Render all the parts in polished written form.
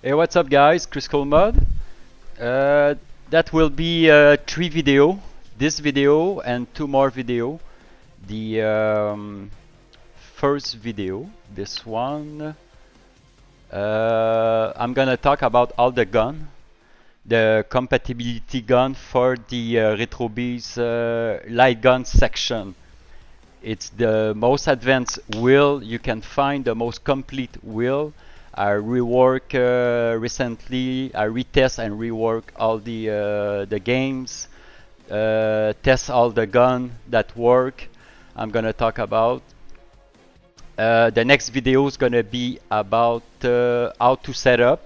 Hey, what's up guys? Kriscoolmod. That will be 3 video. This video and 2 more video. The first video, this one, I'm gonna talk about all the gun, the compatibility gun for the RetroBeast LightGun section. It's the most advanced wheel you can find, the most complete wheel. I rework recently. I retest and rework all the games, test all the gun that work. I'm gonna talk about. The next video is gonna be about how to set up.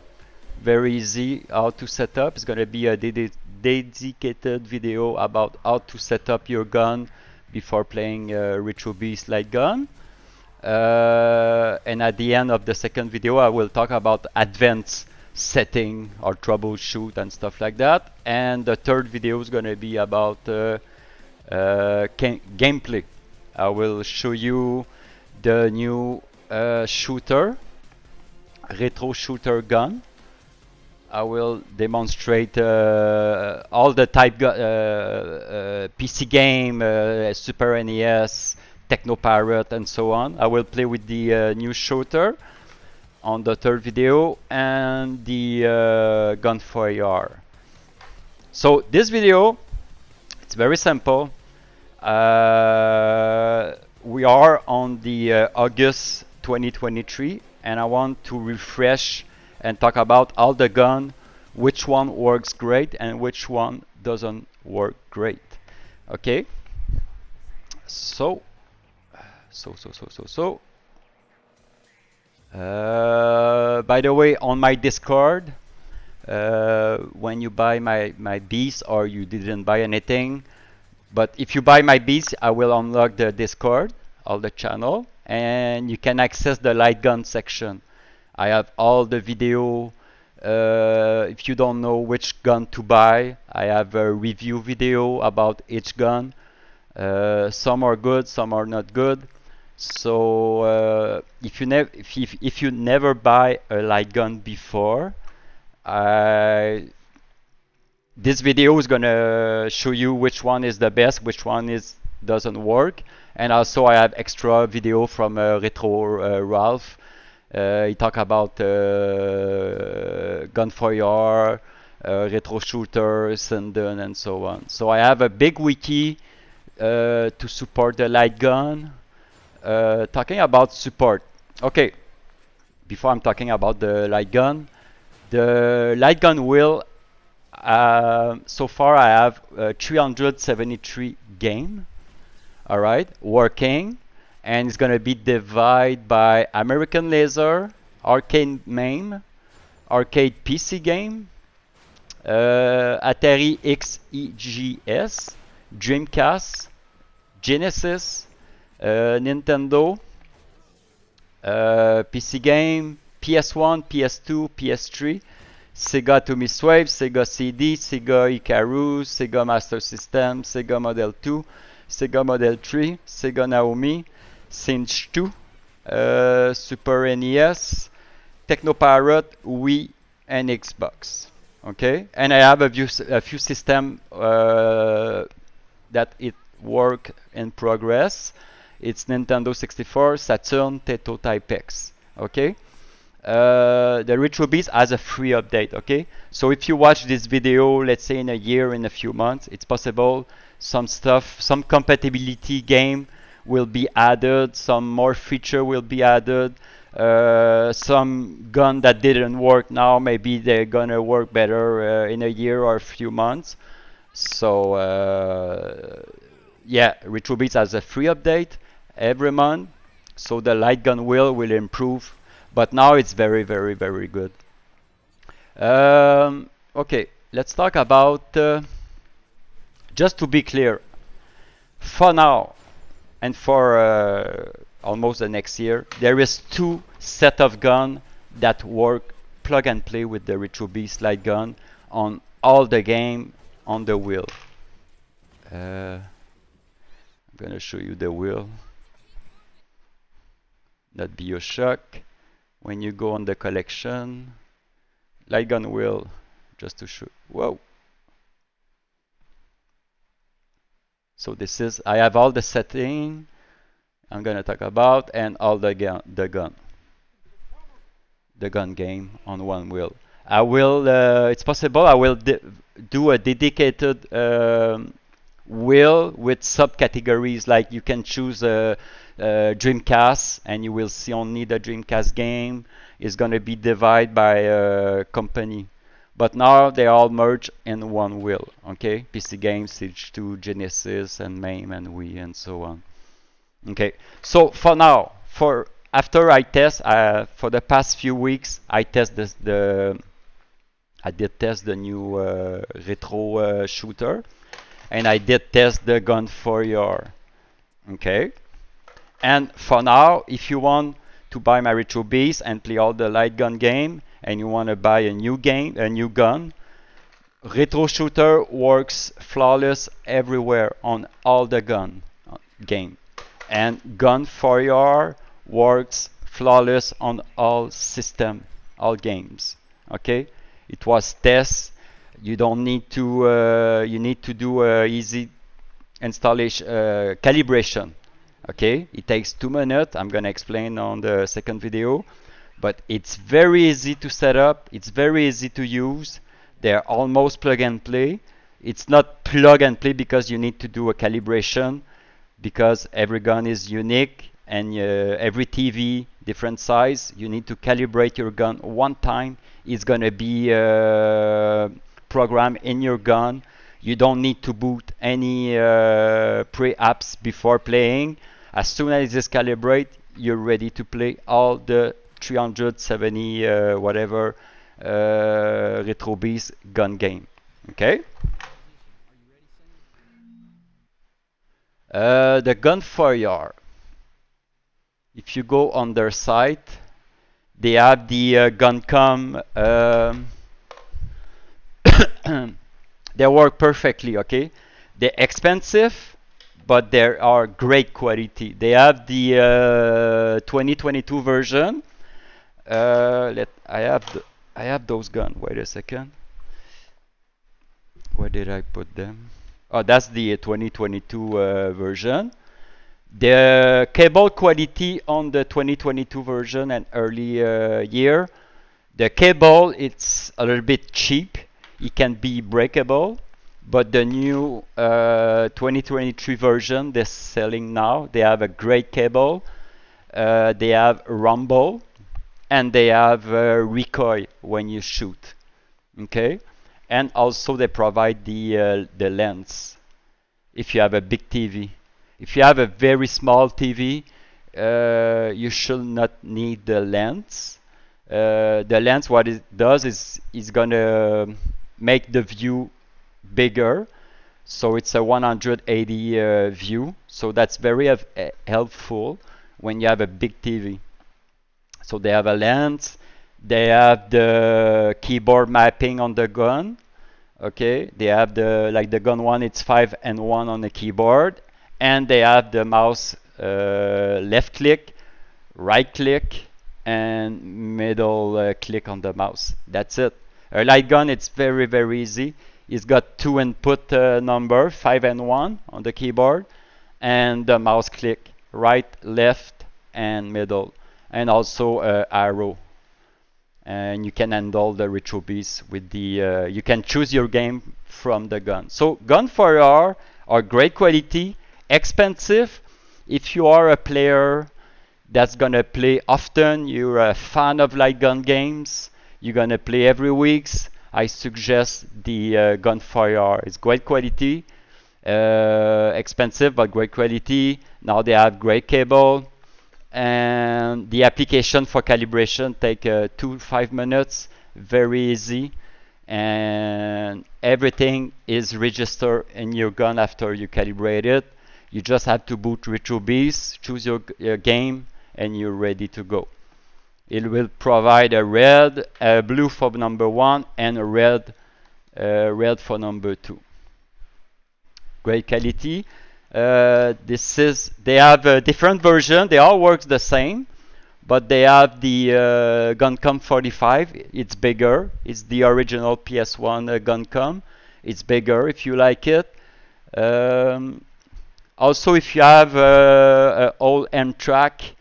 Very easy how to set up. It's gonna be a dedicated video about how to set up your gun before playing RetroBeast LightGun. And at the end of the second video I will talk about advanced setting or troubleshoot and stuff like that. And the third video is going to be about gameplay. I will show you the new shooter, retro shooter gun. I will demonstrate all the type PC game, Super NES, Techno Pirate and so on. I will play with the new shooter on the third video and the Gun4IR. So this video, it's very simple. We are on the August 2023 and I want to refresh and talk about all the gun, which one works great and which one doesn't work great. Okay, so by the way, on my Discord, when you buy my beast, or you didn't buy anything, but if you buy my beast, I will unlock the Discord, all the channel, and you can access the light gun section. I have all the video. If you don't know which gun to buy, I have a review video about each gun. Some are good, some are not good. So if you never buy a light gun before, this video is gonna show you which one is the best, which one doesn't work. And also I have extra video from Retro Ralph. He talk about Gun4IR, retro shooters, Sinden, and so on. So I have a big wiki to support the light gun. Talking about support. Okay, before I'm talking about the light gun wheel. So far I have 373 game. All right, working. And it's going to be divided by American Laser, Arcade MAME, Arcade PC Game, Atari XEGS, Dreamcast, Genesis, Nintendo, PC Game, PS1, PS2, PS3, Sega Atomiswave, Sega CD, Sega Icarus, Sega Master System, Sega Model 2, Sega Model 3, Sega Naomi, Cinch 2, Super NES, Techno Pirate, Wii, and Xbox. Okay, and I have a few systems that it work in progress. It's Nintendo 64, Saturn, Taito Type X. Okay, the RetroBeast has a free update. Okay, so if you watch this video, let's say in a year, in a few months, it's possible some stuff, some compatibility game will be added, some more feature will be added, some gun that didn't work now, maybe they're gonna work better in a year or a few months. So yeah, RetroBeast has a free update every month, so the light gun wheel will improve, but now it's very good. Okay, let's talk about just to be clear, for now and for almost the next year, there is 2 set of gun that work plug and play with the RetroBeast light gun on all the game on the wheel. I'm gonna show you the wheel. Not be a shock when you go on the collection. light gun wheel, just to show. Whoa. So this is, I have all the setting I'm gonna talk about and all the gun game on one wheel. I will, it's possible I will do a dedicated wheel with subcategories, like you can choose a Dreamcast and you will see only the Dreamcast game. Is going to be divided by company. But now they all merge in one wheel, okay? PC games, Siege 2, Genesis, and MAME, and Wii, and so on. Okay, so for now, after I test, for the past few weeks, I did test the new retro shooter, and I did test the Gun4IR. Okay, and for now, if you want to buy my RetroBeast and play all the light gun game, and you want to buy a new gun, retro shooter works flawless everywhere on all the gun game, and Gun4IR works flawless on all system, all games. Okay, it was test. You don't need to. You need to do easy installation, calibration. Okay, it takes 2 minutes. I'm gonna explain on the second video, but it's very easy to set up. It's very easy to use. They're almost plug and play. It's not plug and play because you need to do a calibration, because every gun is unique and every TV different size. You need to calibrate your gun one time. It's gonna be programmed in your gun. You don't need to boot any pre-apps before playing. As soon as it's calibrated, you're ready to play all the 370 whatever RetroBeast gun game. Okay. The Gun4IR. If you go on their site, they have the Guncom. They work perfectly. Okay, they're expensive, but they are great quality. They have the 2022 version. I have those guns. Wait a second. Where did I put them? Oh, that's the 2022 version. The cable quality on the 2022 version and early year, the cable, it's a little bit cheap. It can be breakable, but the new 2023 version they're selling now, they have a great cable. They have rumble, and they have recoil when you shoot. Okay, and also they provide the lens if you have a big TV. If you have a very small TV, you should not need the lens. The lens, what it does is gonna make the view bigger, so it's a 180 view. So that's very helpful when you have a big TV. So they have a lens. They have the keyboard mapping on the gun. Okay, they have the gun one. It's 5 and 1 on the keyboard. And they have the mouse left click, right click, and middle click on the mouse. That's it. A light gun, it's very, very easy. It's got 2 input number, 5 and 1 on the keyboard, and the mouse click, right, left, and middle, and also arrow. And you can handle the RetroBeast with the, you can choose your game from the gun. So Gun4IR are great quality. Expensive. If you are a player that's gonna play often, you're a fan of light gun games, you're gonna play every week, I suggest the Gun4IR. It's great quality, expensive but great quality. Now they have great cable, and the application for calibration take 2 to 5 minutes, very easy, and everything is registered in your gun after you calibrate it. You just have to boot RetroBeast, choose your game, and you're ready to go. It will provide a red, a blue for number 1, and a red for number 2. Great quality. They have a different version. They all work the same, but they have the Guncom 45. It's bigger. It's the original PS1 Guncom. It's bigger if you like it. Also, if you have an old M-Track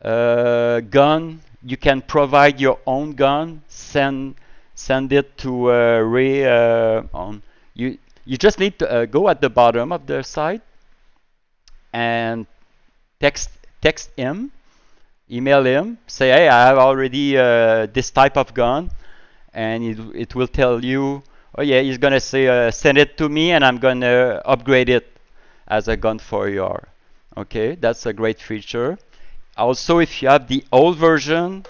gun, you can provide your own gun. Send it to Ray. You just need to go at the bottom of the site and text him, email him, say, hey, I have already this type of gun, and it will tell you, oh yeah, he's gonna say, send it to me, and I'm gonna upgrade it as a Gun4IR. Okay, that's a great feature. Also, if you have the old version,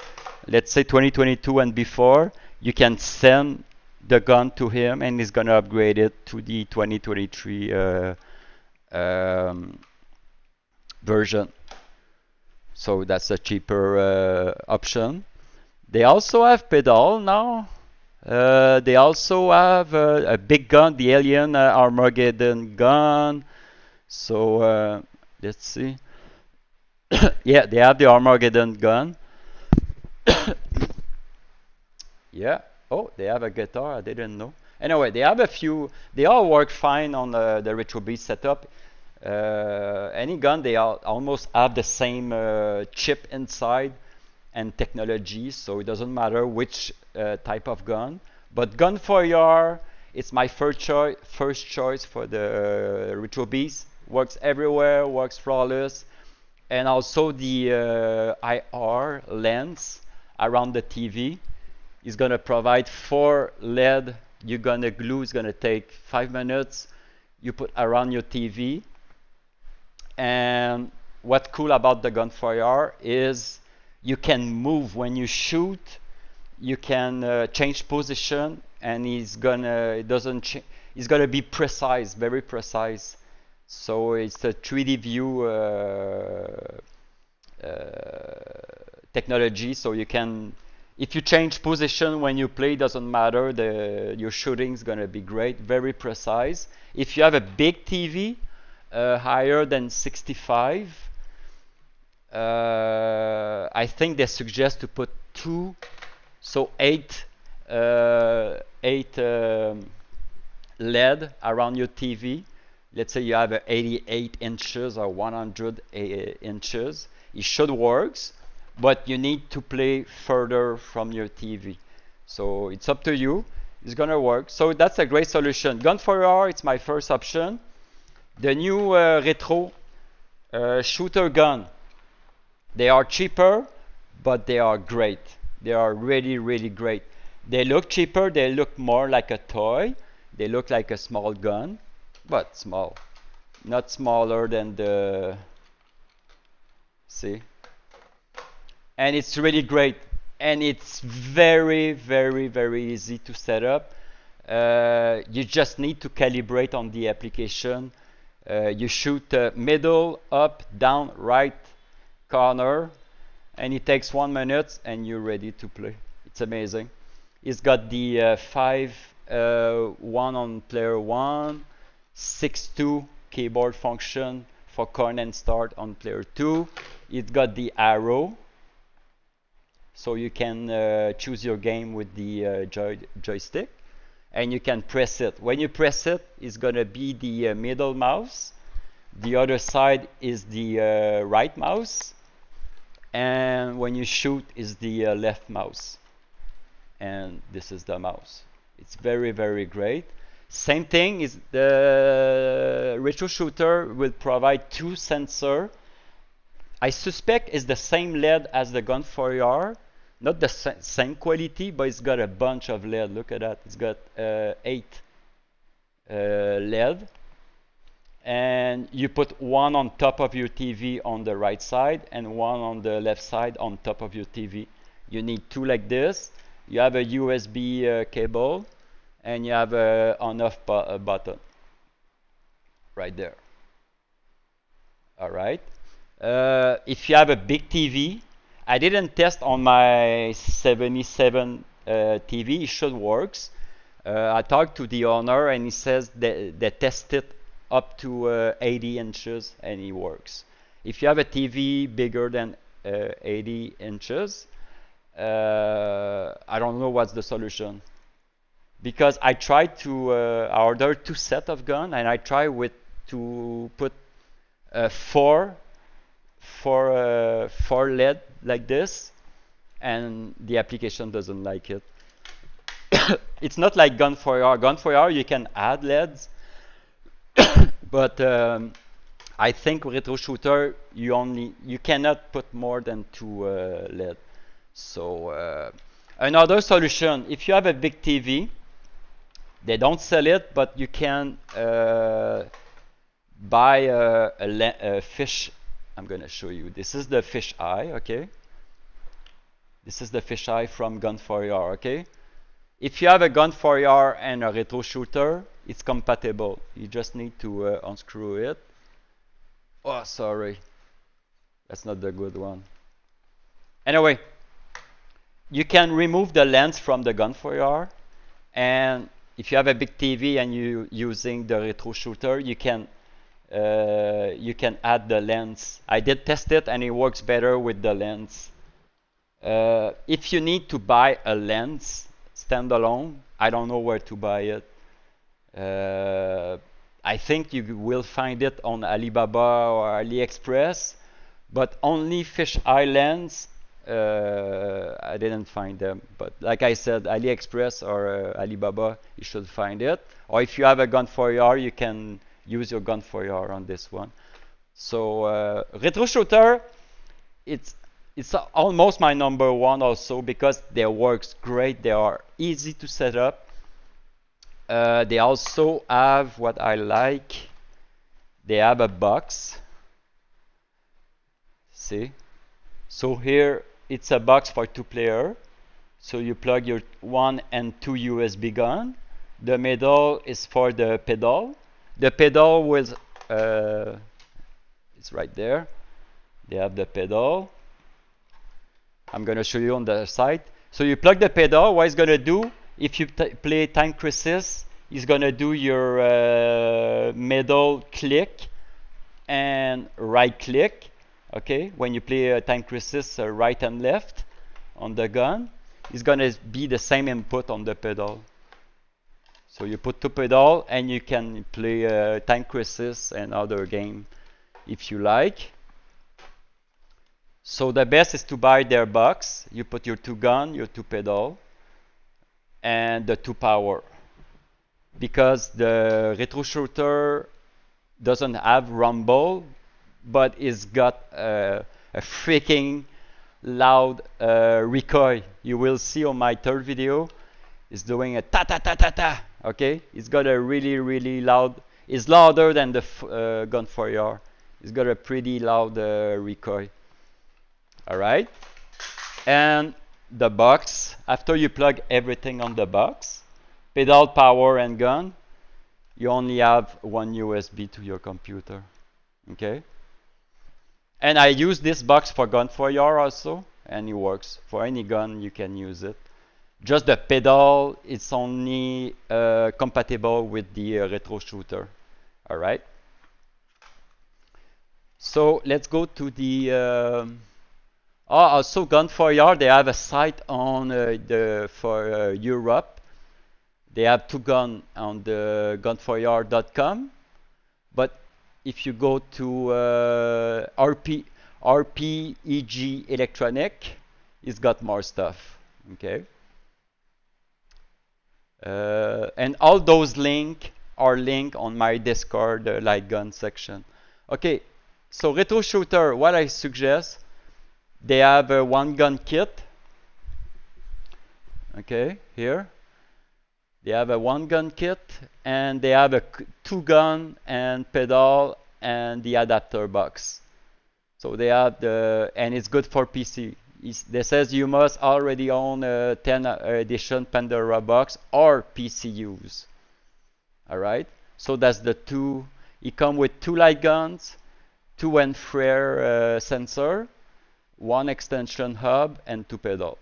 let's say 2022 and before, you can send the gun to him, and he's gonna upgrade it to the 2023 version. So that's a cheaper option. They also have pedal now. They also have a big gun, the Alien Armageddon gun. So let's see. Yeah, they have the Armageddon gun. Yeah. Oh, they have a guitar. I didn't know. Anyway, they have a few. They all work fine on the RetroBeast setup. Any gun, they all almost have the same chip inside and technology, so it doesn't matter which type of gun. But Gun4IR, it's my first choice for the RetroBeast. Works everywhere, works flawless, and also the IR lens around the TV is gonna provide 4 LED. You're gonna glue. It's gonna take 5 minutes. You put around your TV. And what's cool about the Gun4IR is you can move when you shoot. You can change position, and it's gonna be precise, very precise. So it's a 3D view technology. So you can, if you change position when you play, doesn't matter. Your shooting is gonna be great, very precise. If you have a big TV, higher than 65, I think they suggest to put 2, so 8 LED around your TV. Let's say you have 88 inches or 100 inches. It should work, but you need to play further from your TV. So it's up to you. It's gonna work. So that's a great solution. Gun4IR, it's my first option. The new retro shooter gun, they are cheaper, but they are great. They are really, really great. They look cheaper. They look more like a toy. They look like a small gun, but small. Not smaller than the... See? And it's really great. And it's very, very, very easy to set up. You just need to calibrate on the application. You shoot middle, up, down, right corner, and it takes 1 minute, and you're ready to play. It's amazing. It's got the 5-1 on player 1, 6-2 keyboard function for corn and start on player 2. It got the arrow, so you can choose your game with the joystick. And you can press it. When you press it, it's gonna be the middle mouse. The other side is the right mouse. And when you shoot, is the left mouse. And this is the mouse. It's very, very great. Same thing is the retro shooter will provide 2 sensors. I suspect it's the same LED as the Gun4IR. Not the same quality, but it's got a bunch of LED. Look at that. It's got 8 LED. And you put one on top of your TV on the right side and one on the left side on top of your TV. You need 2 like this. You have a USB cable, and you have a on-off button right there. All right. If you have a big TV, I didn't test on my 77 TV. It should work. I talked to the owner, and he says they tested up to 80 inches, and it works. If you have a TV bigger than 80 inches. I don't know what's the solution, because I tried to order 2 sets of gun, and I try to put four LED like this, and the application doesn't like it. It's not like Gun4IR. Gun4IR, you can add LEDs, but I think retro shooter you cannot put more than 2 LED. So another solution, if you have a big TV, they don't sell it, but you can buy a fish. I'm going to show you. This is the fish eye, okay? This is the fish eye from Gun4IR, okay? If you have a Gun4IR and a retro shooter, it's compatible. You just need to unscrew it. Oh, sorry. That's not the good one. Anyway, you can remove the lens from the Gun4IR, and if you have a big TV and you're using the retro shooter, you can add the lens. I did test it, and it works better with the lens. If you need to buy a lens standalone, I don't know where to buy it. I think you will find it on Alibaba or AliExpress, but only fisheye lens, I didn't find them. But like I said, AliExpress or Alibaba, you should find it. Or if you have a Gun4IR, you can use your Gun4IR on this one. So retro shooter, it's almost my number one also, because they works great. They are easy to set up. They also have what I like. They have a box. See? So here it's a box for 2 player. So you plug your 1 and 2 USB gun. The middle is for the pedal. The pedal with it's right there. They have the pedal. I'm going to show you on the side. So you plug the pedal. What it's going to do, if you play Time Crisis, it's going to do your middle click and right click. Okay, when you play Time Crisis, right and left on the gun, it's going to be the same input on the pedal. So you put 2 pedal, and you can play Time Crisis and other game if you like. So the best is to buy their box. You put your 2 gun, your 2 pedal, and the 2 power. Because the retro shooter doesn't have rumble, but it's got a freaking loud recoil. You will see on my 3rd video, it's doing a ta ta ta ta ta. Okay, it's got a really loud. It's louder than the Gun4IR. It's got a pretty loud recoil. All right, and the box. After you plug everything on the box, pedal, power, and gun, you only have 1 USB to your computer. Okay. And I use this box for Gun4IR also, and it works for any gun. You can use it. Just the pedal, it's only compatible with the retro shooter. All right. So let's go to the. Also Gun4IR, they have a site on for Europe. They have 2 guns on the gun4ir.com. But if you go to RPEG Electronic, it's got more stuff. Okay. And all those links are linked on my Discord LightGun section. Okay. So retro shooter, what I suggest, they have a 1 gun kit. Okay, here. They have a 1 gun kit, and they have a 2 gun and pedal and the adapter box. So they have and it's good for PC. They says you must already own a 10 edition Pandora box or PC use. All right. So that's the 2. It comes with 2 light guns, 2 infrared sensor, 1 extension hub, and 2 pedal.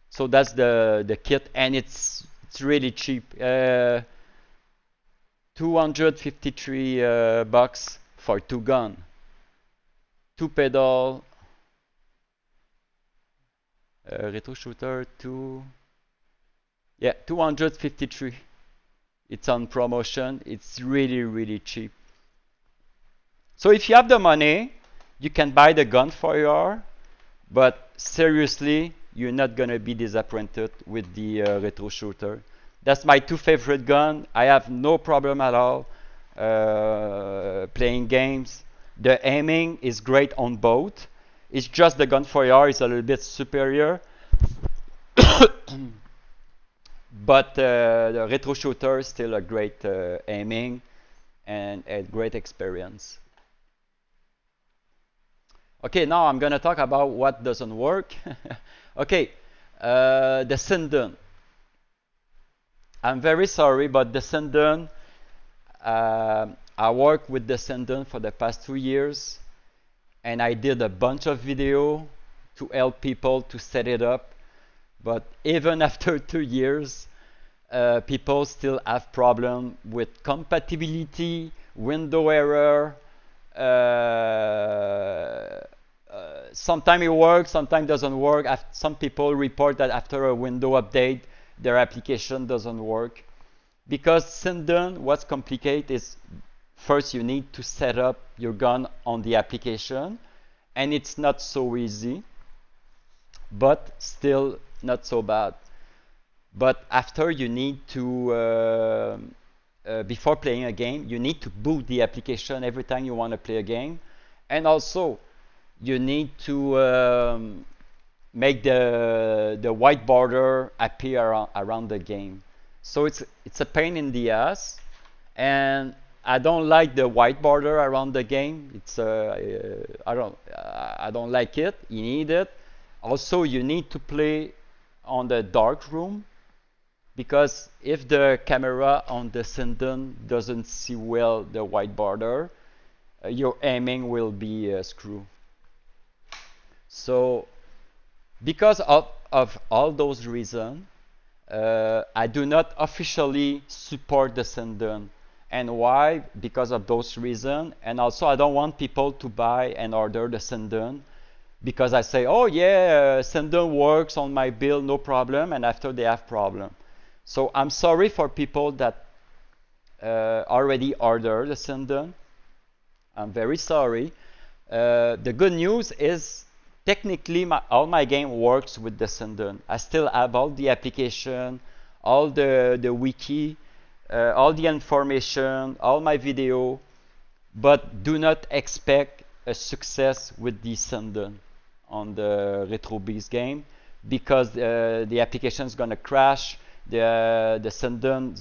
So that's the kit, and it's really cheap. 253 bucks for 2 gun, 2 pedal, Retro shooter 253. It's on promotion. It's really, really cheap. So if you have the money, you can buy the Gun4IR, but seriously, you're not gonna be disappointed with the retro shooter. That's my two favorite gun. I have no problem at all playing games. The aiming is great on both. It's just the Gun4IR is a little bit superior. But the retro shooter is still a great aiming and a great experience. Okay, now I'm gonna talk about what doesn't work. Okay, the Sinden. I'm very sorry, but the Sinden, I worked with the Sinden for the past 2 years, and I did a bunch of video to help people to set it up. But even after 2 years, people still have problem with compatibility, window error. Sometimes it works, sometimes doesn't work. Some people report that after a window update, their application doesn't work. Because Sinden, what's complicated is first you need to set up your gun on the application, and it's not so easy, but still not so bad. But after you need to, before playing a game, you need to boot the application every time you want to play a game, and also you need to make the white border appear around the game. So it's a pain in the ass, and I don't like the white border around the game. It's I don't like it. You need it. Also, you need to play on the dark room, because if the camera on the Sinden doesn't see well the white border, your aiming will be screwed. So because of all those reasons, I do not officially support the Sinden. And why? Because of those reasons. And also I don't want people to buy and order the Sinden, because I say, oh yeah, Sinden works on my build, no problem, and after they have problem. So I'm sorry for people that already ordered the Sinden. I'm very sorry. The good news is technically all my game works with the Sinden. I still have all the application, all the wiki, all the information, all my video, but do not expect a success with the Sinden on the RetroBeast game, because the application is gonna crash. The Sinden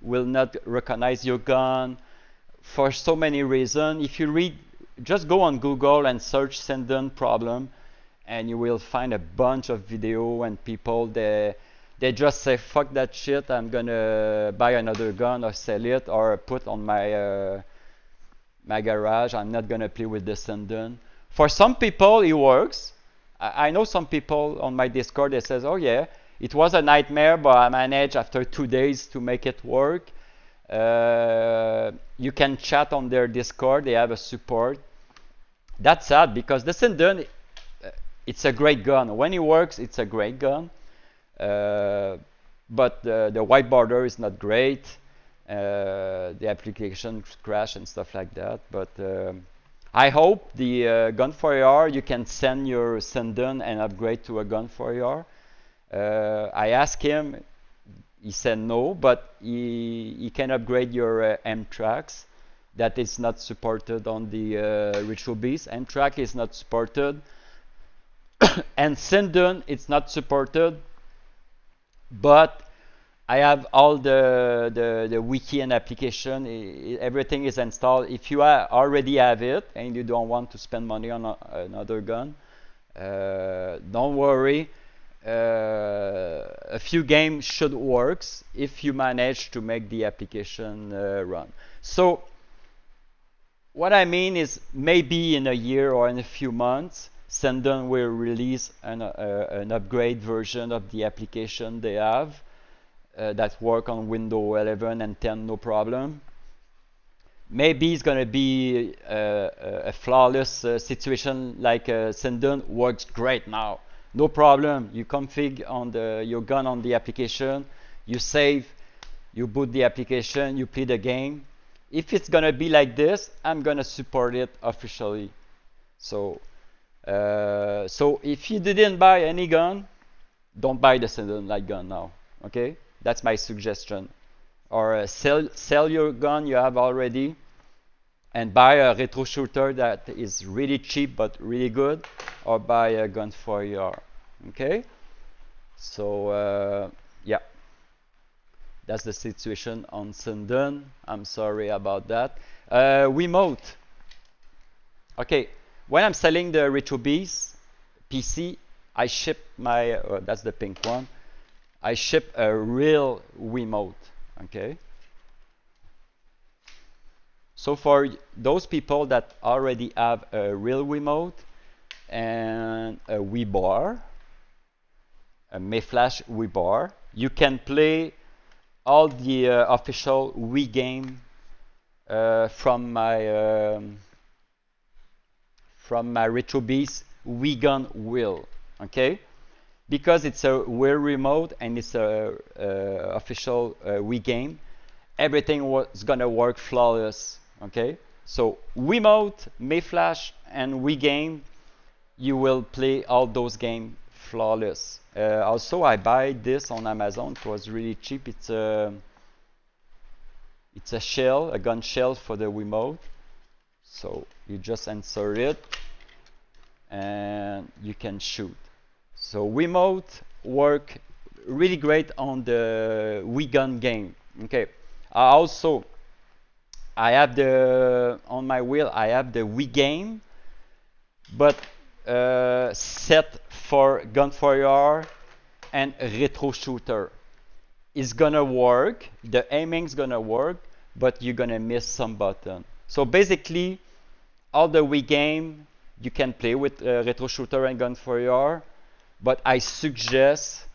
will not recognize your gun for so many reasons. If you read, just go on Google and search Sinden problem, and you will find a bunch of video and people they just say, fuck that shit, I'm gonna buy another gun or sell it or put on my my garage. I'm not gonna play with the Sinden. For some people it works. I know some people on my Discord, they says, oh yeah, it was a nightmare, but I managed after 2 days to make it work. You can chat on their Discord, they have a support. That's sad, because the Sinden, it's a great gun. When it works, it's a great gun. But the white border is not great. The application crash and stuff like that. But I hope the Gun4IR, you can send your Sinden and upgrade to a Gun4IR. I asked him, he said no, but he can upgrade your M-Tracks. That is not supported on the RetroBeast. M-Track is not supported. And Sinden, it's not supported. But I have all the wiki and application. Everything is installed. If you already have it and you don't want to spend money on another gun, don't worry. A few games should work if you manage to make the application run. So what I mean is, maybe in a year or in a few months, Sinden will release an upgrade version of the application they have that work on Windows 11 and 10 no problem. Maybe it's gonna be a flawless situation like Sinden works great now. No problem. You config on your gun on the application, you save, you boot the application, you play the game. If it's gonna be like this, I'm gonna support it officially. So, so if you didn't buy any gun, don't buy the Sinden LightGun now. Okay, that's my suggestion. Or sell your gun you have already and buy a retro shooter that is really cheap but really good, or buy a Gun4IR. Okay, so yeah, that's the situation on Sinden. I'm sorry about that. Wiimote. Okay, when I'm selling the RetroBeast PC, I ship my that's the pink one. I ship a real Wiimote. Okay. So for those people that already have a real Wiimote and a Wii bar, a Mayflash Wii bar, you can play all the official Wii game from my RetroBeast Wii Gun wheel. Okay. Because it's a Wii remote and it's a official Wii game, everything was gonna work flawless. Okay, so Wiimote, Mayflash, and Wii game, you will play all those games flawless. Also, I buy this on Amazon. It was really cheap. It's a shell, a gun shell for the Wiimote. So you just insert it, and you can shoot. So Wiimote work really great on the Wii Gun game. Okay. Also, I have on my wheel I have the Wii game, but set for Gun4IR and retro shooter. It's gonna work. The aiming's gonna work, but you're gonna miss some button. So basically, all the Wii game you can play with retro shooter and Gun4IR. But I suggest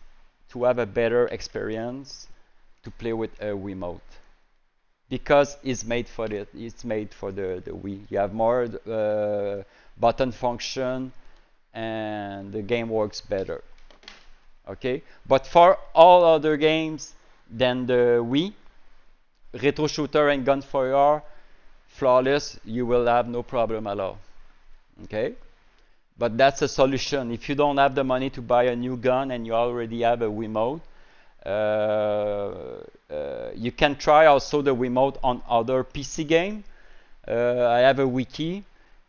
to have a better experience to play with a Wiimote because it's made for it. It's made for the Wii. You have more button function and the game works better. Okay, but for all other games than the Wii, retro shooter and Gun4IR, flawless. You will have no problem at all. Okay. But that's a solution. If you don't have the money to buy a new gun and you already have a Wiimote, you can try also the Wiimote on other PC game. I have a wiki.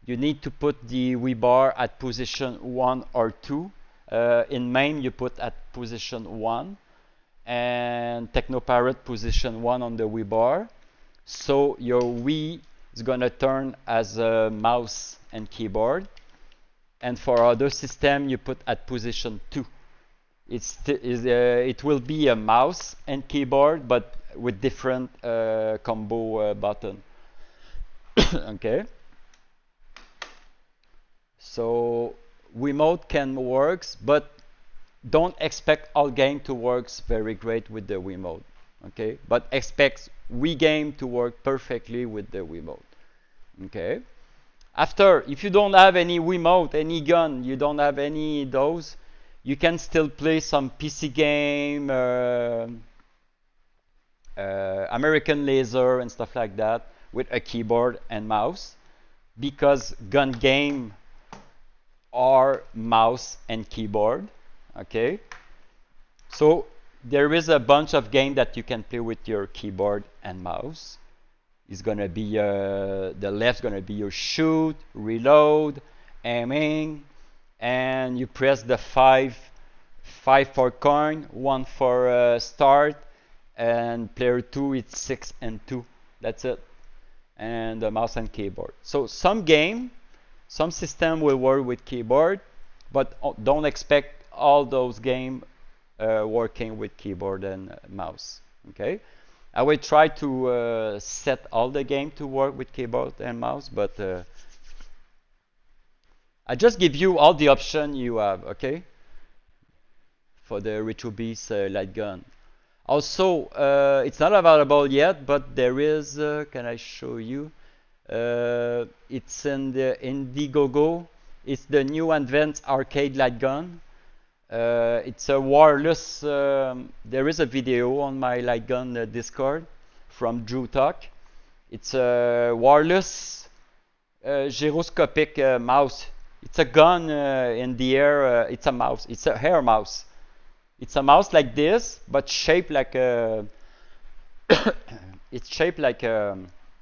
You need to put the Wii bar at position 1 or 2. In MAME, you put at position 1. And Technoparrot position 1 on the Wii bar. So your Wii is going to turn as a mouse and keyboard. And for other system, you put at position 2. It will be a mouse and keyboard, but with different combo button. Okay. So Wiimote can works, but don't expect all game to works very great with the Wiimote. Okay, but expect Wii game to work perfectly with the Wiimote. Okay. After, if you don't have any Wiimote, any gun, you don't have any those, you can still play some PC game, American Laser and stuff like that with a keyboard and mouse, because gun game are mouse and keyboard. Okay, so there is a bunch of games that you can play with your keyboard and mouse. It's gonna be the left's gonna be your shoot, reload, aiming, and you press the five for coin, 1 for start, and player 2 it's 6 and 2. That's it. And the mouse and keyboard. So some system will work with keyboard, but don't expect all those games working with keyboard and mouse. Okay. I will try to set all the game to work with keyboard and mouse, but I just give you all the option you have, okay? For the RetroBeast LightGun. Also, it's not available yet, but there is. Can I show you? It's in the Indiegogo. It's the new advanced arcade light gun. It's a wireless. There is a video on my LightGun Discord from Drew Talk. It's a wireless gyroscopic mouse. It's a gun in the air. It's a mouse. It's a hair mouse. It's a mouse like this, but shaped like a. It's shaped like a.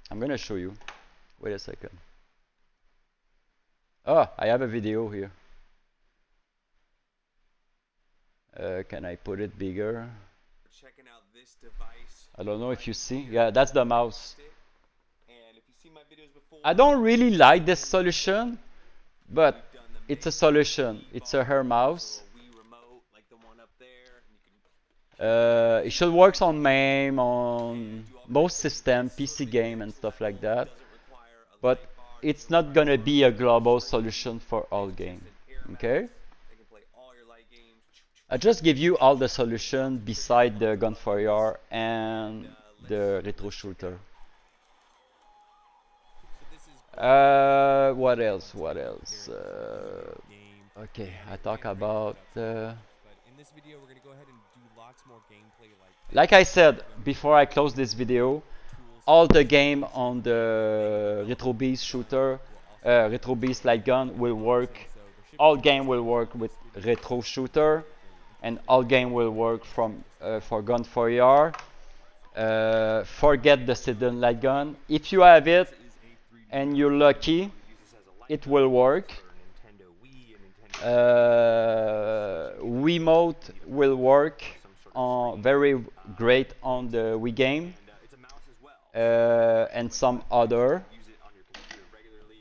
I'm gonna show you. Wait a second. Oh, I have a video here. Can I put it bigger? Checking out this device. I don't know if you see. Yeah, that's the mouse. I don't really like this solution, but it's a solution. It's a hair mouse. It should work on MAME, on most systems, PC game and stuff like that. But it's not gonna be a global solution for all games. Okay? I just give you all the solution beside the Gun4IR and the retro shooter. What else? What else? Okay, I talk about. Like I said before I close this video, all the game on the RetroBeast shooter, RetroBeast light gun will work. All game will work with retro shooter, and all game will work from for Gun4IR. Forget the Sinden light gun. If you have it and you're lucky, it will work. Wiimote will work on very great on the Wii game, and some other.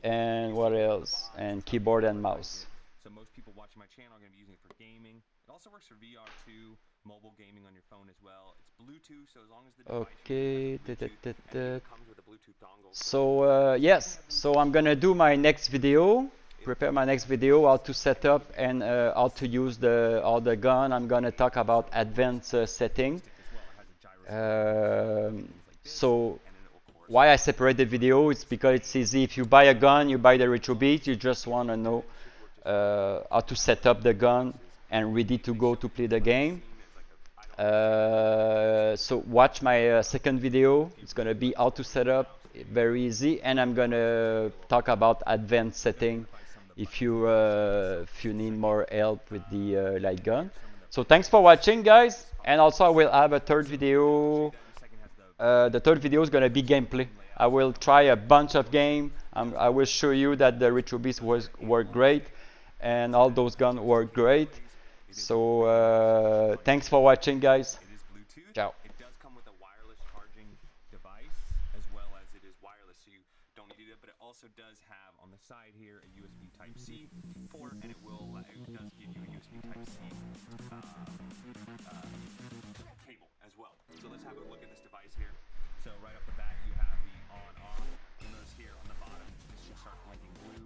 And what else? And keyboard and mouse. So most people watching my channel are going to be using it for gaming. It also works for VR too, mobile gaming on your phone as well. It's Bluetooth, so as long as the device comes with a Bluetooth dongle. So yes, so I'm gonna do my next video. Prepare my next video how to set up and how to use all the gun. I'm gonna talk about advanced setting. So why I separate the video? It's because it's easy. If you buy a gun, you buy the RetroBeast, you just want to know how to set up the gun and ready to go to play the game. So watch my second video. It's gonna be how to set up, very easy, and I'm gonna talk about advanced setting if you need more help with the light gun. So thanks for watching, guys, and also I will have a third video. The third video is gonna be gameplay. I will try a bunch of game. I will show you that the RetroBeast work great, and all those guns work great. So thanks for watching, guys. Ciao. It does come with a wireless charging device as well as it is wireless, so you don't need to do that. But it also does have on the side here a USB Type-C port, and it does give you a USB Type-C cable as well. So let's have a look at this device here. So right off the bat, you have the on/off. You'll notice here on the bottom, this should start blinking blue.